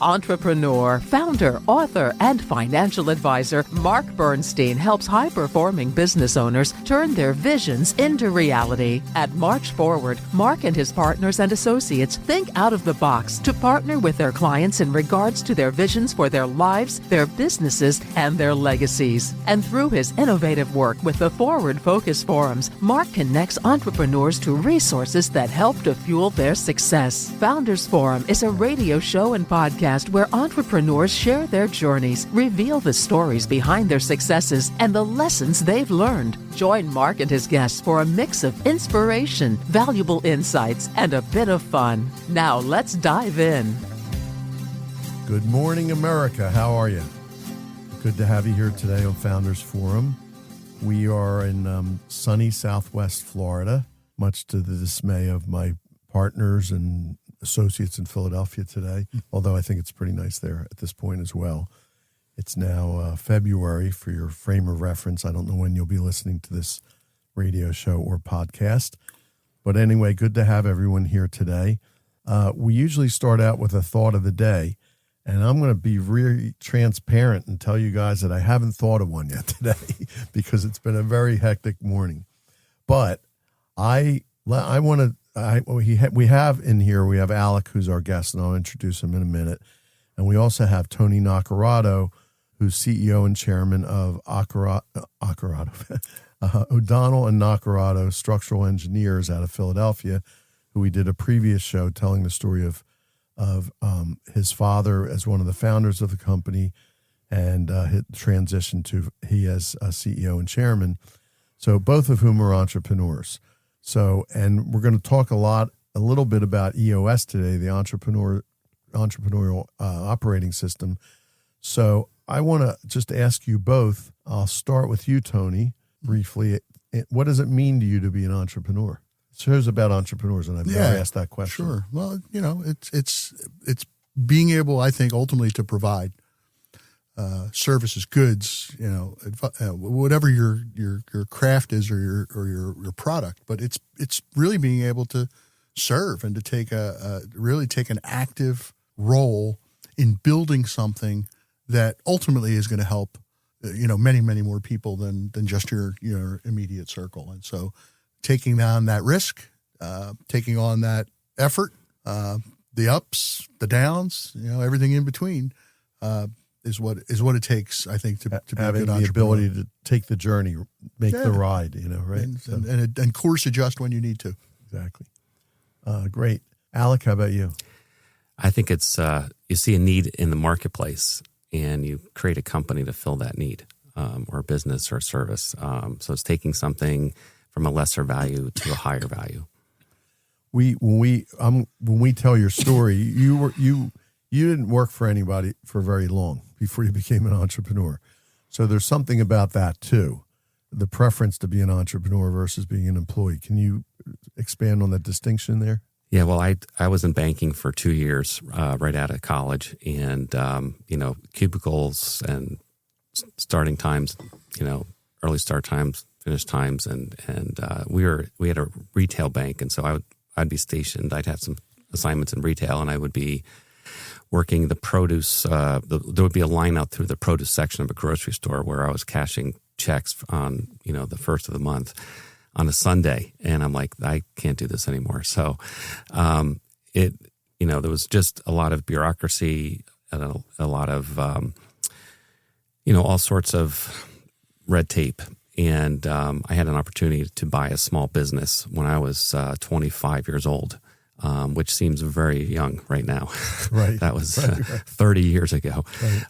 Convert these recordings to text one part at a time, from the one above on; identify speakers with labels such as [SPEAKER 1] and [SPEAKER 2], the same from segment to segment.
[SPEAKER 1] Entrepreneur, founder, author, and financial advisor, Marc Bernstein helps high-performing business owners turn their visions into reality. At March Forward, Marc and his partners and associates think out of the box to partner with their clients in regards to their visions for their lives, their businesses, and their legacies. And through his innovative work with the Forward Focus Forums, Marc connects entrepreneurs to resources that help to fuel their success. Founders Forum is a radio show and podcast where entrepreneurs share their journeys, reveal the stories behind their successes, and the lessons they've learned. Join Marc and his guests for a mix of inspiration, valuable insights, and a bit of fun. Now let's dive in.
[SPEAKER 2] Good morning, America. How are you? Good to have you here today on Founders Forum. We are in sunny Southwest Florida, much to the dismay of my partners and associates in Philadelphia today, although I think it's pretty nice there at this point as well. It's now February for your frame of reference. I don't know when you'll be listening to this radio show or podcast. But anyway, good to have everyone here today. We usually start out with a thought of the day, and I'm going to be really transparent and tell you guys that I haven't thought of one yet today because it's been a very hectic morning. But we have in here, we have Alec, who's our guest, and I'll introduce him in a minute. And we also have Tony Naccarato, who's CEO and chairman of O'Donnell and Naccarato Structural Engineers out of Philadelphia, who we did a previous show telling the story of his father as one of the founders of the company and his transition to he as a CEO and chairman. So both of whom are entrepreneurs. So, and we're going to talk a little bit about EOS today, the Entrepreneurial Operating System. So I want to just ask you both, I'll start with you, Tony, briefly. What does it mean to you to be an entrepreneur? It shows about entrepreneurs, and I've never asked that question.
[SPEAKER 3] Sure. Well, it's being able, I think, ultimately to provide services, goods, whatever your craft is or your product, but it's really being able to serve and to take really take an active role in building something that ultimately is going to help many more people than just your immediate circle. And so taking on that risk, taking on that effort, the ups, the downs, everything in between, is what it takes, I think, to be a good entrepreneur.
[SPEAKER 2] Having the ability to take the journey, make the ride, right?
[SPEAKER 3] And course adjust when you need to.
[SPEAKER 2] Exactly. Great. Alec, how about you?
[SPEAKER 4] I think it's you see a need in the marketplace and you create a company to fill that need, or a business or a service. So it's taking something from a lesser value to a higher value.
[SPEAKER 2] When we tell your story, you didn't work for anybody for very long before you became an entrepreneur. So there's something about that too, the preference to be an entrepreneur versus being an employee. Can you expand on that distinction there?
[SPEAKER 4] Yeah, well, I was in banking for 2 years right out of college, and cubicles and starting times, early start times, finish times, and we had a retail bank, and so I'd be stationed. I'd have some assignments in retail, and I would be working the produce. There would be a line out through the produce section of a grocery store where I was cashing checks on the first of the month on a Sunday, and I'm like, I can't do this anymore. So there was just a lot of bureaucracy and a lot of all sorts of red tape. And I had an opportunity to buy a small business when I was 25 years old, which seems very young right now.
[SPEAKER 2] Right.
[SPEAKER 4] That was
[SPEAKER 2] right.
[SPEAKER 4] 30 years ago.
[SPEAKER 2] Right.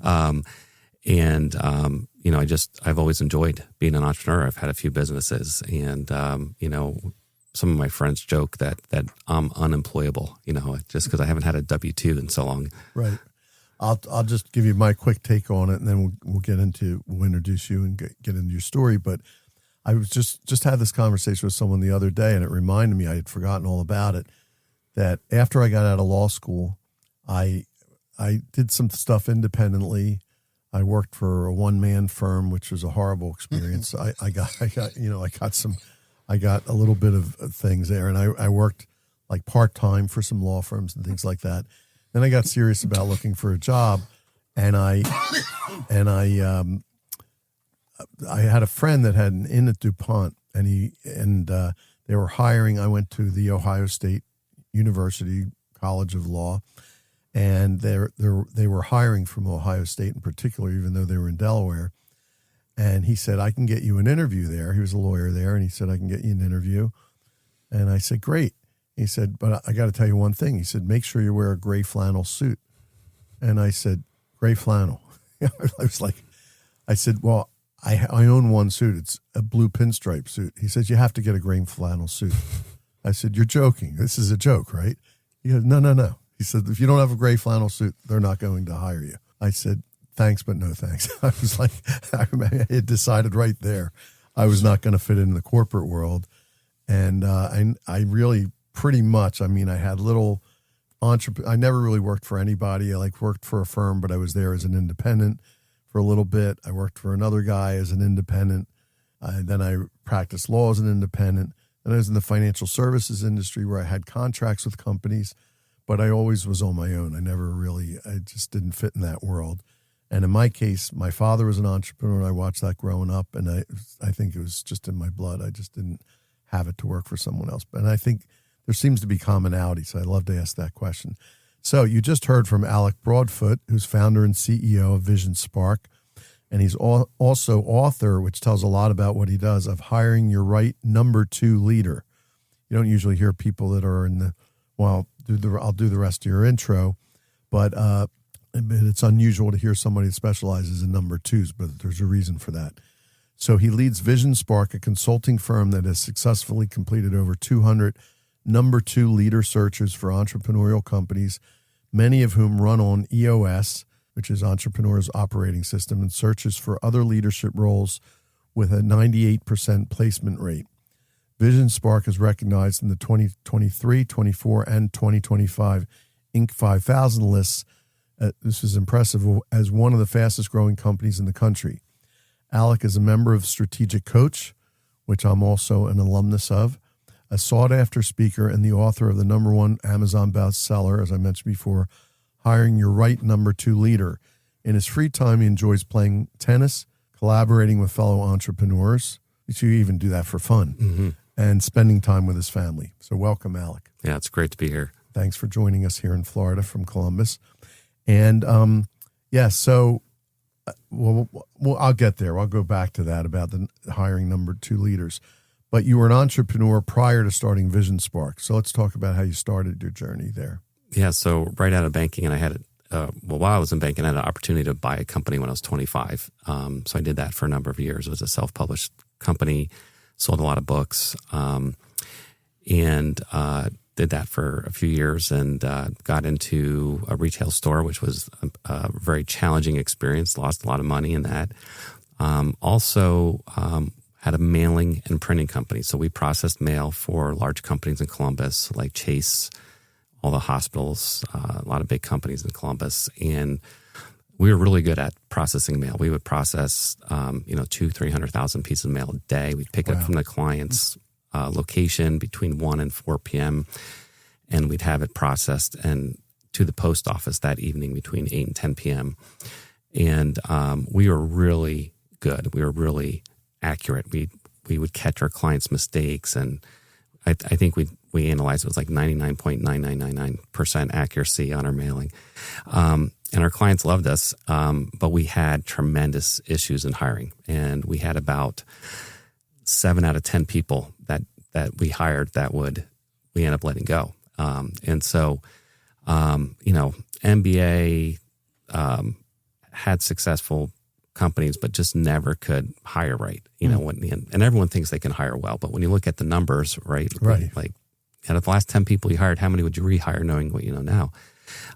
[SPEAKER 4] I've always enjoyed being an entrepreneur. I've had a few businesses, and some of my friends joke that I'm unemployable, just because I haven't had a W-2 in so long.
[SPEAKER 2] Right. I'll just give you my quick take on it, and then we'll introduce you and get into your story. But I was just had this conversation with someone the other day, and it reminded me, I had forgotten all about it, that after I got out of law school, I did some stuff independently. I worked for a one-man firm, which was a horrible experience. I got a little bit of things there, and I worked like part-time for some law firms and things like that. Then I got serious about looking for a job, and I had a friend that had an inn at DuPont, and they were hiring. I went to the Ohio State University College of Law, and they were hiring from Ohio State in particular, even though they were in Delaware. And he said, I can get you an interview there. He was a lawyer there, and he said, I can get you an interview. And I said, great. He said, but I got to tell you one thing. He said, make sure you wear a gray flannel suit. And I said, gray flannel. I said, well, I own one suit. It's a blue pinstripe suit. He says, you have to get a gray flannel suit. I said, you're joking. This is a joke, right? He goes, no. He said, if you don't have a gray flannel suit, they're not going to hire you. I said, thanks, but no thanks. I was like, I had decided right there I was not going to fit in the corporate world. And I really pretty much, I had little I never really worked for anybody. I worked for a firm, but I was there as an independent for a little bit. I worked for another guy as an independent. Then I practiced law as an independent. And I was in the financial services industry where I had contracts with companies, but I always was on my own. I just didn't fit in that world. And in my case, my father was an entrepreneur, and I watched that growing up, and I think it was just in my blood. I just didn't have it to work for someone else. And I think there seems to be commonality, so I'd love to ask that question. So you just heard from Alec Broadfoot, who's founder and CEO of Vision Spark, and he's also author, which tells a lot about what he does, of Hiring Your Right Number 2 Leader. You don't usually hear people that are I'll do the rest of your intro, but it's unusual to hear somebody that specializes in number twos, but there's a reason for that. So he leads Vision Spark, a consulting firm that has successfully completed over 200 number 2 leader searches for entrepreneurial companies, many of whom run on EOS, which is Entrepreneurial Operating System, and searches for other leadership roles with a 98% placement rate. Vision Spark is recognized in the 2023, 24, and 2025 Inc. 5000 lists. This is impressive, as one of the fastest growing companies in the country. Alec is a member of Strategic Coach, which I'm also an alumnus of, a sought-after speaker, and the author of the #1 Amazon bestseller, as I mentioned before, Hiring Your Right Number 2 Leader. In his free time, he enjoys playing tennis, collaborating with fellow entrepreneurs. You even do that for fun, and spending time with his family. So welcome, Alec.
[SPEAKER 4] Yeah, it's great to be here.
[SPEAKER 2] Thanks for joining us here in Florida from Columbus. And I'll get there. I'll go back to that about the hiring number 2 leaders. But you were an entrepreneur prior to starting Vision Spark. So let's talk about how you started your journey there.
[SPEAKER 4] Yeah, so right out of banking, and I had while I was in banking, I had an opportunity to buy a company when I was 25. So I did that for a number of years. It was a self-published company, sold a lot of books, and did that for a few years, and got into a retail store, which was a very challenging experience, lost a lot of money in that. Also had a mailing and printing company. So we processed mail for large companies in Columbus, like Chase, all the hospitals, a lot of big companies in Columbus. And we were really good at processing mail. We would process, 200,000-300,000 pieces of mail a day. We'd pick up from the client's location between 1 and 4 p.m., and we'd have it processed and to the post office that evening between 8 and 10 p.m. And we were really good. We were really accurate. We would catch our clients' mistakes, and I think we analyzed it was like 99.9999% accuracy on our mailing. And our clients loved us, but we had tremendous issues in hiring. And we had about 7 out of 10 people that we hired that we ended up letting go. And so, MBA had successful companies, but just never could hire right. And everyone thinks they can hire well, but when you look at the numbers, right? Like out of the last 10 people you hired, how many would you rehire knowing what you know now?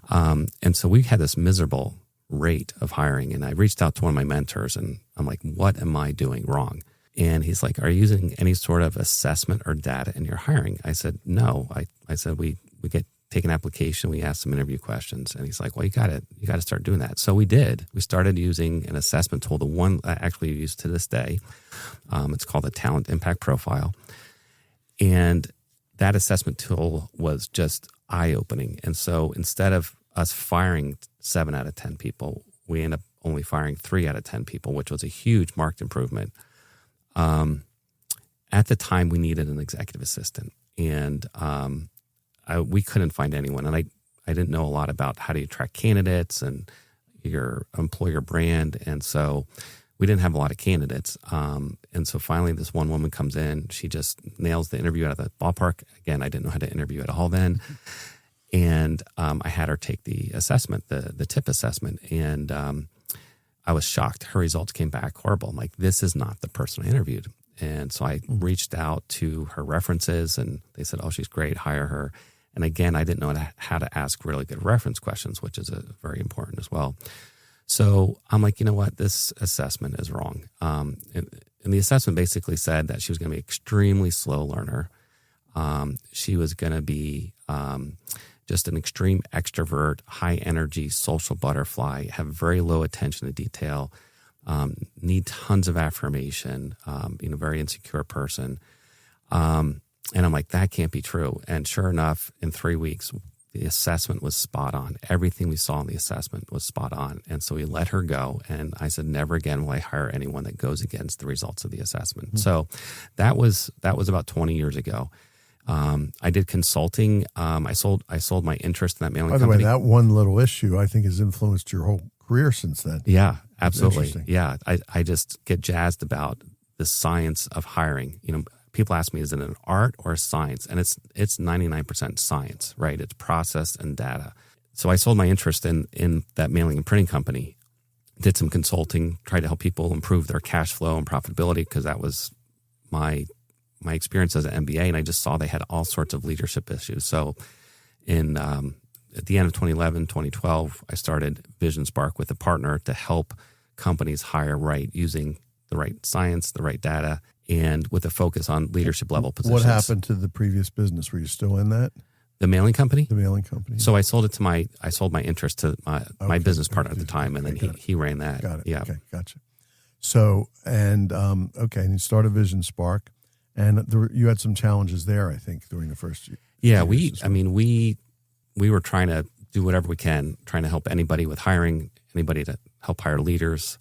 [SPEAKER 4] And so we had this miserable rate of hiring, and I reached out to one of my mentors, and I'm like, what am I doing wrong? And he's like, are you using any sort of assessment or data in your hiring? I said, no. I said, we take an application, we ask some interview questions. And he's like, well, you got to start doing that. So we did. We started using an assessment tool, the one I actually use to this day. It's called the Talent Impact Profile. And that assessment tool was just eye-opening. And so instead of us firing 7 out of 10 people. We ended up only firing 3 out of 10 people, which was a huge marked improvement. At the time, we needed an executive assistant, and we couldn't find anyone. And I didn't know a lot about how to attract candidates and your employer brand, and so we didn't have a lot of candidates. And so finally, this one woman comes in. She just nails the interview out of the ballpark. Again, I didn't know how to interview at all then. And I had her take the assessment, the TIP assessment, and I was shocked. Her results came back horrible. I'm like, this is not the person I interviewed. And so I reached out to her references, and they said, oh, she's great, hire her. And again, I didn't know how to ask really good reference questions, which is very important as well. So I'm like, you know what, this assessment is wrong. And the assessment basically said that she was going to be an extremely slow learner. She was going to be just an extreme extrovert, high energy, social butterfly, have very low attention to detail, need tons of affirmation, very insecure person. And I'm like, that can't be true. And sure enough, in 3 weeks, the assessment was spot on. Everything we saw in the assessment was spot on. And so we let her go. And I said, never again will I hire anyone that goes against the results of the assessment. Mm-hmm. So that was about 20 years ago. I did consulting. I sold my interest in that mailing company.
[SPEAKER 2] By the way, that one little issue I think has influenced your whole career since then. Yeah,
[SPEAKER 4] absolutely. Yeah, I just get jazzed about the science of hiring. People ask me, is it an art or a science? And it's 99% science, right? It's process and data. So I sold my interest in that mailing and printing company, did some consulting, tried to help people improve their cash flow and profitability, because that was my experience as an MBA, and I just saw they had all sorts of leadership issues. So at the end of 2011, 2012, I started Vision Spark with a partner to help companies hire right, using the right science, the right data, and with a focus on leadership level positions.
[SPEAKER 2] What happened to the previous business? Were you still in that?
[SPEAKER 4] The mailing company?
[SPEAKER 2] The mailing company.
[SPEAKER 4] So I sold my interest to my business partner at the time, and then he ran that.
[SPEAKER 2] Got it.
[SPEAKER 4] Yeah.
[SPEAKER 2] Okay, gotcha. So, and you started Vision Spark, and you had some challenges there, I think, during the first year.
[SPEAKER 4] Yeah, we were trying to do whatever we can, trying to help anybody with hiring, anybody to help hire leaders.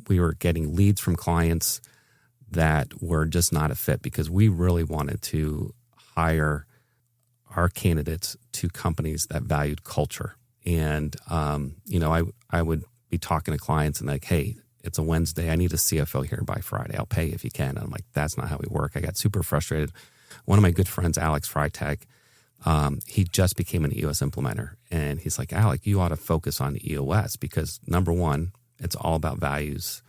[SPEAKER 4] We were getting leads from clients that were just not a fit, because we really wanted to hire our candidates to companies that valued culture. And, I would be talking to clients and like, hey, it's a Wednesday. I need a CFO here by Friday. I'll pay if you can. And I'm like, that's not how we work. I got super frustrated. One of my good friends, Alex Freitag, he just became an EOS implementer. And he's like, Alec, you ought to focus on EOS, because number one, it's all about values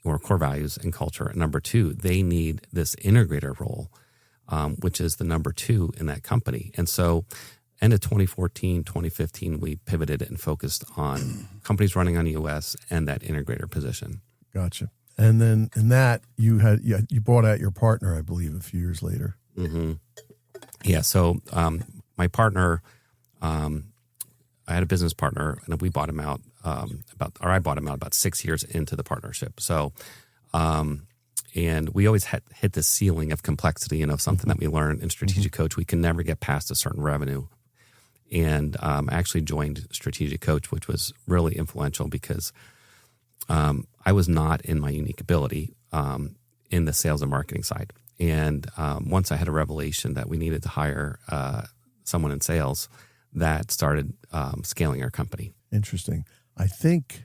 [SPEAKER 4] or core values and culture. And number two, they need this integrator role, which is the number 2 in that company. And so end of 2014, 2015, we pivoted and focused on companies running on EOS and that integrator position.
[SPEAKER 2] Gotcha. And then in that, you bought out your partner, I believe, a few years later.
[SPEAKER 4] Mm-hmm. Yeah. So my partner, I had a business partner, and we bought him out I bought him out about 6 years into the partnership. So, and we always hit the ceiling of complexity, something that we learned in Strategic Coach. We can never get past a certain revenue. And I actually joined Strategic Coach, which was really influential, because I was not in my unique ability in the sales and marketing side. And once I had a revelation that we needed to hire someone in sales, that started scaling our company.
[SPEAKER 2] Interesting. I think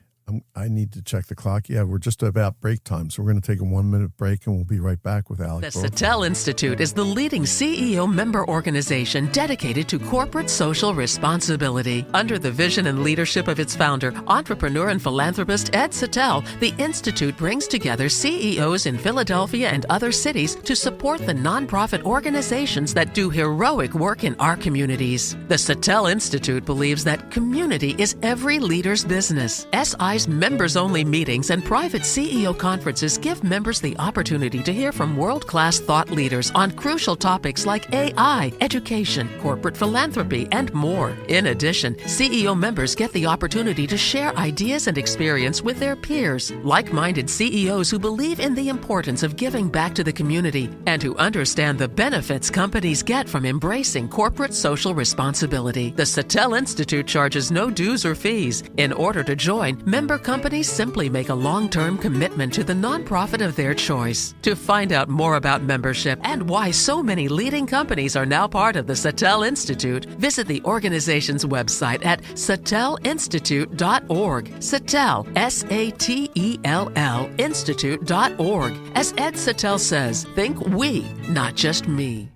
[SPEAKER 2] I need to check the clock. Yeah, we're just about break time, so we're going to take a 1-minute break, and we'll be right back with Alec
[SPEAKER 1] The
[SPEAKER 2] Broadfoot.
[SPEAKER 1] Sattel Institute is the leading CEO member organization dedicated to corporate social responsibility. Under the vision and leadership of its founder, entrepreneur and philanthropist Ed Sattel, the Institute brings together CEOs in Philadelphia and other cities to support the nonprofit organizations that do heroic work in our communities. The Sattel Institute believes that community is every leader's business. SI Organize members-only meetings and private CEO conferences give members the opportunity to hear from world-class thought leaders on crucial topics like AI, education, corporate philanthropy, and more. In addition, CEO members get the opportunity to share ideas and experience with their peers, like-minded CEOs who believe in the importance of giving back to the community and who understand the benefits companies get from embracing corporate social responsibility. The Satel Institute charges no dues or fees. In order to join, member companies simply make a long-term commitment to the nonprofit of their choice. To find out more about membership and why so many leading companies are now part of the Satel Institute, visit the organization's website at satellinstitute.org. Satel, S-A-T-E-L-L, institute.org. As Ed Satel says, think we, not just me.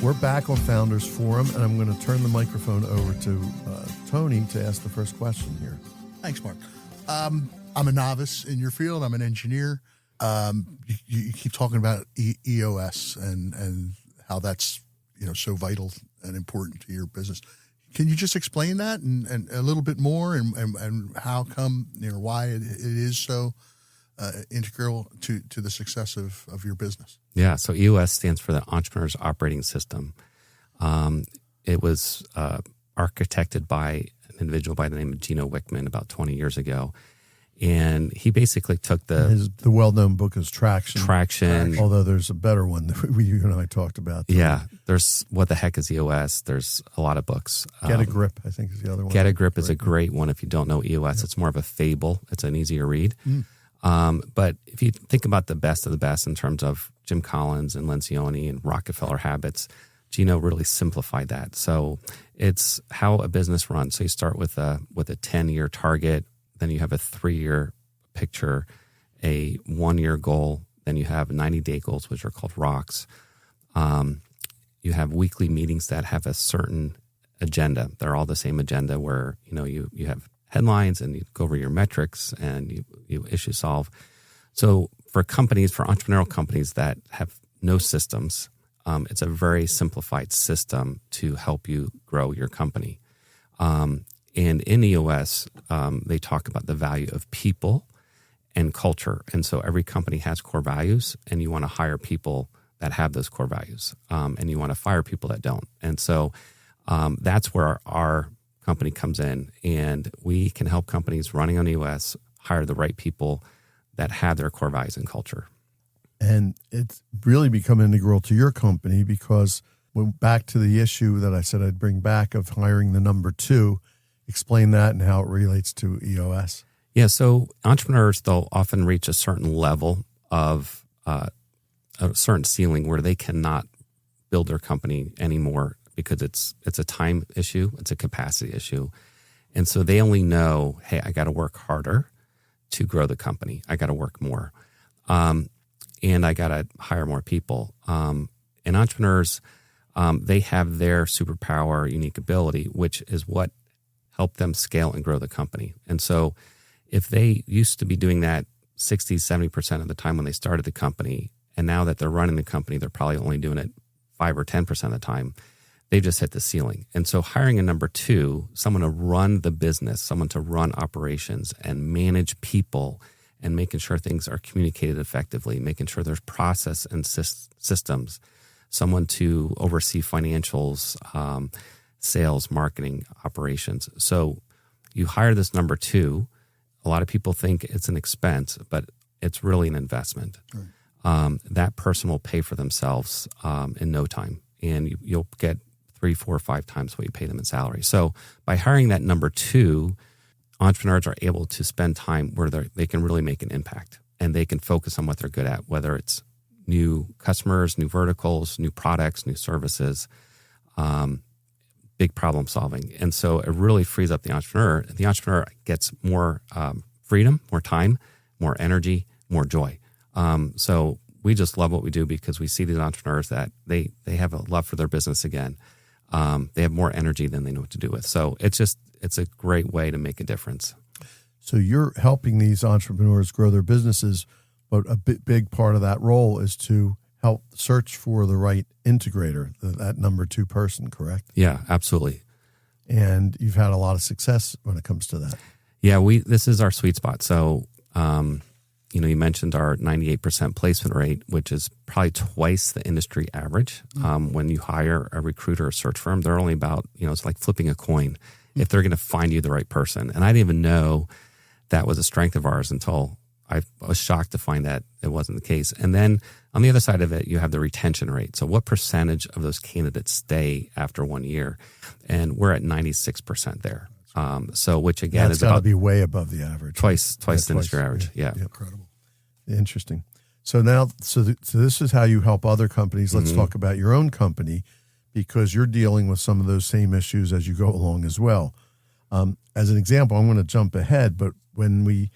[SPEAKER 2] We're back on Founders Forum, and I'm going to turn the microphone over to Tony to ask the first question here.
[SPEAKER 3] Thanks, Mark. I'm a novice in your field. I'm an engineer. You keep talking about EOS and how that's so vital and important to your business. Can you just explain that and a little bit more and how come why it is so integral to the success of your business?
[SPEAKER 4] Yeah, so EOS stands for the Entrepreneurial Operating System. It was architected by an individual by the name of Gino Wickman about 20 years ago. And he basically took
[SPEAKER 2] the well-known book is Traction.
[SPEAKER 4] Traction.
[SPEAKER 2] Although there's a better one that you and I talked about.
[SPEAKER 4] Yeah, there's What the Heck is EOS? There's a lot of books.
[SPEAKER 2] Get a Grip, I think, is the other one.
[SPEAKER 4] Get a Grip is a great one if you don't know EOS. Yeah. It's more of a fable. It's an easier read. But if you think about the best of the best in terms of Jim Collins and Lencioni and Rockefeller Habits, Gino really simplified that. So it's how a business runs. So you start with a 10-year target, then you have a 3-year picture, a 1-year goal, then you have 90-day goals, which are called rocks. You have weekly meetings that have a certain agenda. They're all the same agenda where you have headlines and you go over your metrics and you issue solve. So for entrepreneurial companies that have no systems, it's a very simplified system to help you grow your company. And in EOS, they talk about the value of people and culture. And so every company has core values, and you want to hire people that have those core values, and you want to fire people that don't. And so that's where our company comes in, and we can help companies running on EOS hire the right people that have their core values and culture.
[SPEAKER 2] And it's really become integral to your company because back to the issue that I said I'd bring back of hiring the number 2, explain that and how it relates to EOS.
[SPEAKER 4] Yeah, so entrepreneurs, they'll often reach a certain level of a certain ceiling where they cannot build their company anymore because it's a time issue, it's a capacity issue. And so they only know, hey, I got to work harder to grow the company. I got to work more. And I got to hire more people. And entrepreneurs, they have their superpower, unique ability, which is what helped them scale and grow the company. And so if they used to be doing that 60, 70% of the time when they started the company, and now that they're running the company, they're probably only doing it 5 or 10% of the time, they've just hit the ceiling. And so hiring a number 2, someone to run the business, someone to run operations and manage people and making sure things are communicated effectively, making sure there's process and systems, someone to oversee financials, sales, marketing, operations. So you hire this number 2. A lot of people think it's an expense, but it's really an investment. Right. That person will pay for themselves in no time, and you'll get 3, 4, 5 times what you pay them in salary. So by hiring that number 2, entrepreneurs are able to spend time where they can really make an impact, and they can focus on what they're good at, whether it's new customers, new verticals, new products, new services, big problem solving. And so it really frees up the entrepreneur. The entrepreneur gets more freedom, more time, more energy, more joy. So we just love what we do because we see these entrepreneurs that they have a love for their business again. They have more energy than they know what to do with. So it's a great way to make a difference.
[SPEAKER 2] So you're helping these entrepreneurs grow their businesses, but a big part of that role is to help search for the right integrator, that number 2 person, correct?
[SPEAKER 4] Yeah, absolutely.
[SPEAKER 2] and you've had a lot of success when it comes to that.
[SPEAKER 4] Yeah, this is our sweet spot. So, you mentioned our 98% placement rate, which is probably twice the industry average. When you hire a recruiter or search firm, they're only about, it's like flipping a coin if they're going to find you the right person. And I didn't even know that was a strength of ours until I was shocked to find that it wasn't the case. And then on the other side of it, you have the retention rate. So what percentage of those candidates stay after 1 year? And we're at 96% there. So which again
[SPEAKER 2] That's
[SPEAKER 4] is
[SPEAKER 2] got to
[SPEAKER 4] about
[SPEAKER 2] be way above the average.
[SPEAKER 4] Twice the industry average. Yeah.
[SPEAKER 3] Incredible.
[SPEAKER 2] Interesting. So now, so this is how you help other companies. Let's talk about your own company, because you're dealing with some of those same issues as you go along as well. As an example, I'm going to jump ahead, but when we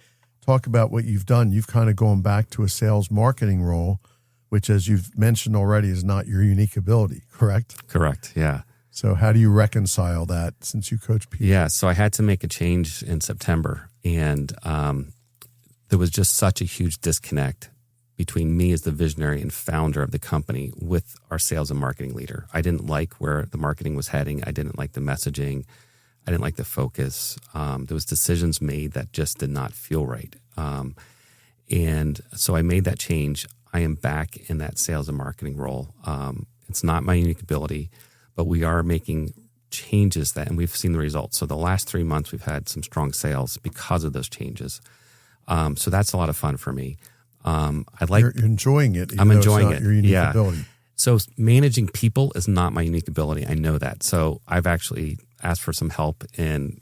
[SPEAKER 2] talk about what you've done, you've kind of gone back to a sales marketing role, which, as you've mentioned already, is not your unique ability, correct?
[SPEAKER 4] Correct. Yeah.
[SPEAKER 2] So how do you reconcile that since you coach people?
[SPEAKER 4] Yeah. So I had to make a change in September, and there was just such a huge disconnect between me as the visionary and founder of the company with our sales and marketing leader. I didn't like where the marketing was heading. I didn't like the messaging. I didn't like the focus. There was decisions made that just did not feel right. And so I made that change. I am back in that sales and marketing role. It's not my unique ability, but we are making changes and we've seen the results. So the last 3 months, we've had some strong sales because of those changes. So that's a lot of fun for me.
[SPEAKER 2] You're enjoying it.
[SPEAKER 4] I'm enjoying it.
[SPEAKER 2] Your unique ability.
[SPEAKER 4] So managing people is not my unique ability. I know that. So I've actually asked for some help in,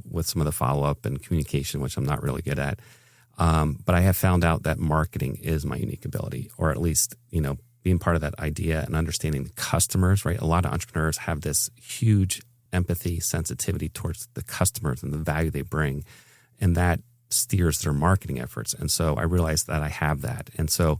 [SPEAKER 4] with some of the follow-up and communication, which I'm not really good at. But I have found out that marketing is my unique ability, or at least, being part of that idea and understanding the customers, right? A lot of entrepreneurs have this huge empathy, sensitivity towards the customers and the value they bring. And that steers their marketing efforts. And so I realized that I have that. And so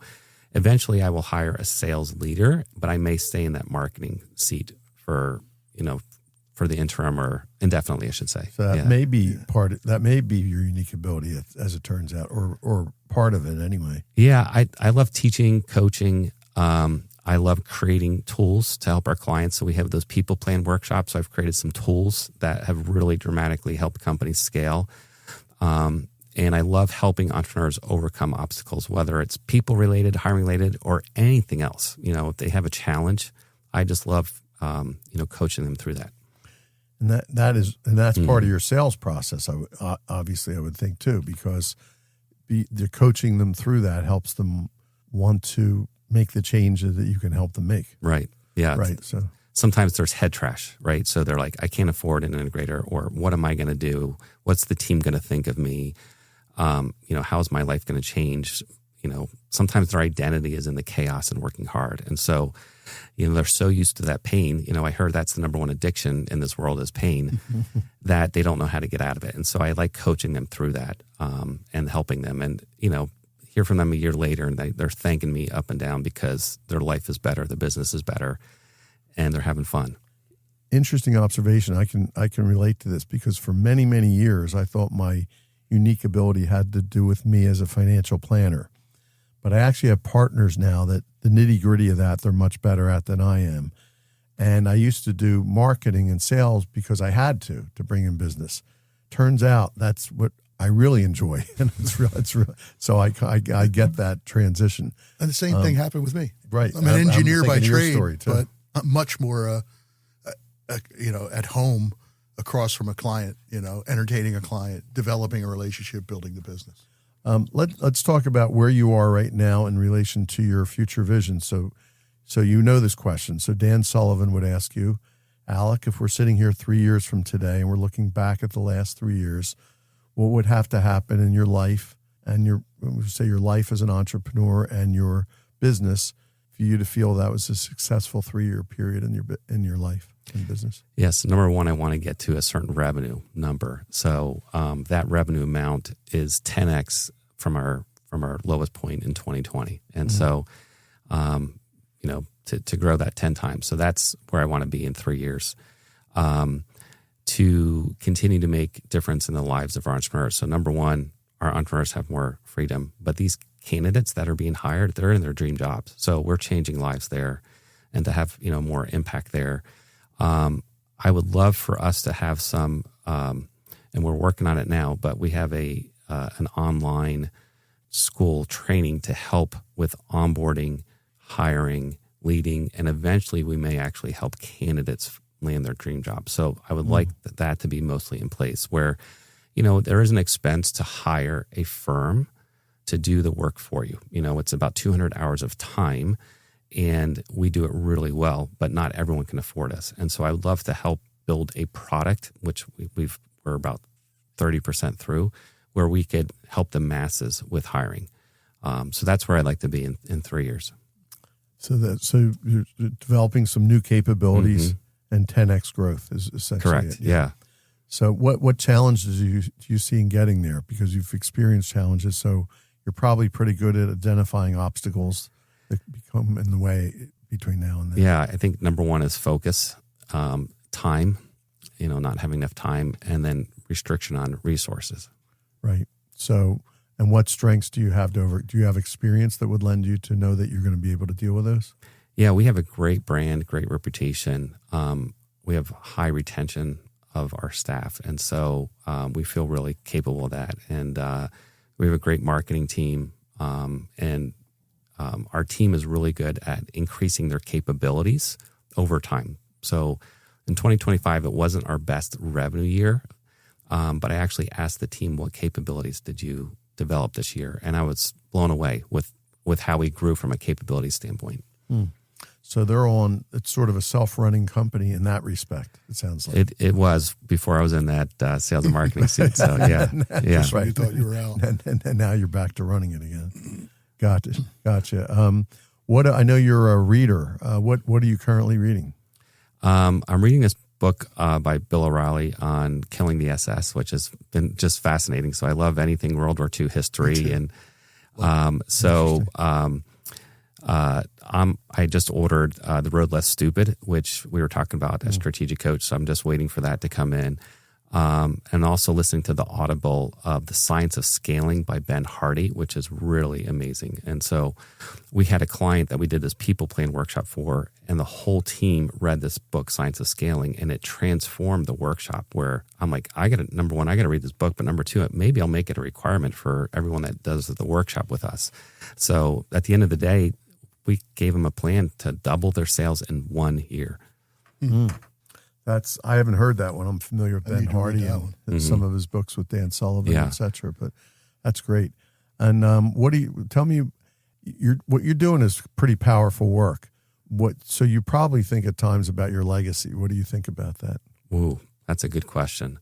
[SPEAKER 4] eventually I will hire a sales leader, but I may stay in that marketing seat for the interim, or indefinitely, I should say.
[SPEAKER 2] So that may be that may be your unique ability, as it turns out, or part of it anyway.
[SPEAKER 4] Yeah. I love teaching, coaching. I love creating tools to help our clients. So we have those people plan workshops. So I've created some tools that have really dramatically helped companies scale. And I love helping entrepreneurs overcome obstacles, whether it's people related, hiring related, or anything else. If they have a challenge, I just love, coaching them through that.
[SPEAKER 2] And that's part of your sales process. Obviously, I would think too, because the coaching them through that helps them want to make the changes that you can help them make.
[SPEAKER 4] Right. Yeah.
[SPEAKER 2] Right. So
[SPEAKER 4] sometimes there's head trash, right? So they're like, I can't afford an integrator, or what am I going to do? What's the team going to think of me? How's my life going to change? Sometimes their identity is in the chaos and working hard. And so, they're so used to that pain. I heard that's the number one addiction in this world is pain, that they don't know how to get out of it. And so I like coaching them through that, and helping them, and, hear from them a year later, and they're thanking me up and down because their life is better, the business is better, and they're having fun.
[SPEAKER 2] Interesting observation. I can relate to this, because for many, many years, I thought my unique ability had to do with me as a financial planner. But I actually have partners now that the nitty gritty of that, they're much better at than I am. And I used to do marketing and sales because I had to bring in business. Turns out that's what I really enjoy. And it's real. So I get that transition.
[SPEAKER 3] And the same thing happened with me.
[SPEAKER 2] Right.
[SPEAKER 3] I'm an engineer by trade,
[SPEAKER 2] but
[SPEAKER 3] I'm much more, at home across from a client, entertaining a client, developing a relationship, building the business.
[SPEAKER 2] Let's talk about where you are right now in relation to your future vision. So this question. So Dan Sullivan would ask you, Alec, if we're sitting here 3 years from today and we're looking back at the last 3 years, what would have to happen in your life and your life as an entrepreneur and your business for you to feel that was a successful 3-year period in your life and business?
[SPEAKER 4] Yes. Number one, I want to get to a certain revenue number. So that revenue amount is 10x from our lowest point in 2020. And so, to grow that 10 times. So that's where I want to be in 3 years. To continue to make difference in the lives of our entrepreneurs. So number one, our entrepreneurs have more freedom, but these candidates that are being hired, they're in their dream jobs. So we're changing lives there, and to have, more impact there. I would love for us to have some, and we're working on it now, but we have an online school training to help with onboarding, hiring, leading, and eventually we may actually help candidates land their dream job. So I would like that to be mostly in place where, there is an expense to hire a firm to do the work for you. It's about 200 hours of time, and we do it really well, but not everyone can afford us. And so I would love to help build a product, which we're about 30% through, where we could help the masses with hiring. So that's where I'd like to be in 3 years. So
[SPEAKER 2] you're developing some new capabilities and 10x growth is essentially
[SPEAKER 4] correct.
[SPEAKER 2] It.
[SPEAKER 4] Yeah.
[SPEAKER 2] So what challenges do you see in getting there? Because you've experienced challenges, so you're probably pretty good at identifying obstacles that become in the way between now and then.
[SPEAKER 4] Yeah, I think number one is focus, time, not having enough time, and then restriction on resources.
[SPEAKER 2] Right. So, and what strengths do you have do you have experience that would lend you to know that you're going to be able to deal with those?
[SPEAKER 4] Yeah, we have a great brand, great reputation. We have high retention of our staff. And so we feel really capable of that. And we have a great marketing team. And our team is really good at increasing their capabilities over time. So in 2025, it wasn't our best revenue year. But I actually asked the team, what capabilities did you develop this year? And I was blown away with how we grew from a capability standpoint.
[SPEAKER 2] So it's sort of a self-running company in that respect, it sounds like.
[SPEAKER 4] It was before I was in that sales and marketing seat. So yeah.
[SPEAKER 2] That's right.
[SPEAKER 3] You thought you were out.
[SPEAKER 2] And now you're back to running it again. Gotcha. I know you're a reader. What are you currently reading?
[SPEAKER 4] I'm reading this book by Bill O'Reilly on killing the SS, which has been just fascinating. So I love anything World War II history. And I just ordered The Road Less Stupid, which we were talking about as Strategic Coach. So I'm just waiting for that to come in. And also listening to the Audible of The Science of Scaling by Ben Hardy, which is really amazing. And so we had a client that we did this people plan workshop for, and the whole team read this book, Science of Scaling, and it transformed the workshop where I'm like, number one, I got to read this book, but number two, maybe I'll make it a requirement for everyone that does the workshop with us. So at the end of the day, we gave them a plan to double their sales in 1 year.
[SPEAKER 2] Mm-hmm. I haven't heard that one. I'm familiar with Ben Hardy and some of his books with Dan Sullivan, et cetera, but that's great. And tell me, what you're doing is pretty powerful work. So you probably think at times about your legacy. What do you think about that?
[SPEAKER 4] Ooh, that's a good question.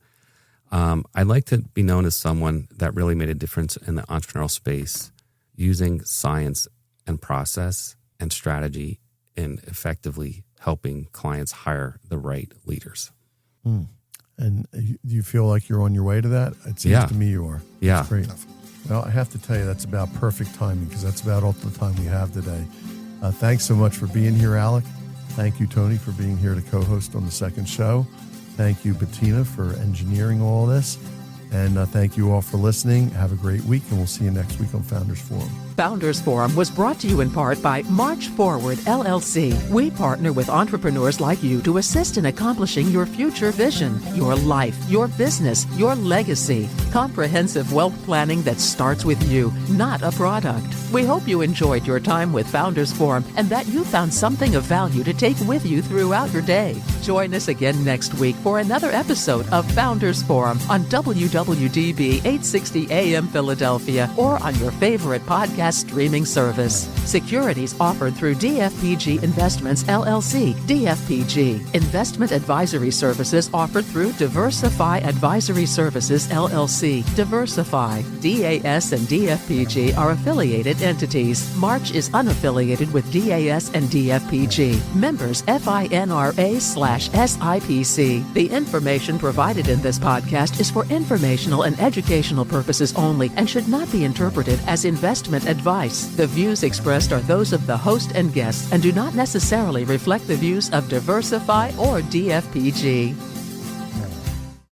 [SPEAKER 4] I'd like to be known as someone that really made a difference in the entrepreneurial space using science and process and strategy in effectively helping clients hire the right leaders.
[SPEAKER 2] And do you feel like you're on your way to that? It seems to me you are.
[SPEAKER 4] Yeah.
[SPEAKER 2] That's great. Well, I have to tell you, that's about perfect timing because that's about all the time we have today. Thanks so much for being here, Alec. Thank you, Tony, for being here to co-host on the second show. Thank you, Bettina, for engineering all this. And thank you all for listening. Have a great week, and we'll see you next week on Founders Forum.
[SPEAKER 1] Founders Forum was brought to you in part by March Forward, LLC. We partner with entrepreneurs like you to assist in accomplishing your future vision, your life, your business, your legacy. Comprehensive wealth planning that starts with you, not a product. We hope you enjoyed your time with Founders Forum and that you found something of value to take with you throughout your day. Join us again next week for another episode of Founders Forum on WWDB 860 AM Philadelphia or on your favorite podcast streaming service. Securities offered through DFPG Investments, LLC, DFPG. Investment advisory services offered through Diversify Advisory Services, LLC, Diversify. DAS and DFPG are affiliated entities. March is unaffiliated with DAS and DFPG. Members FINRA/SIPC. The information provided in this podcast is for informational and educational purposes only and should not be interpreted as investment advice. The views expressed are those of the host and guests and do not necessarily reflect the views of Diversify or DFPG.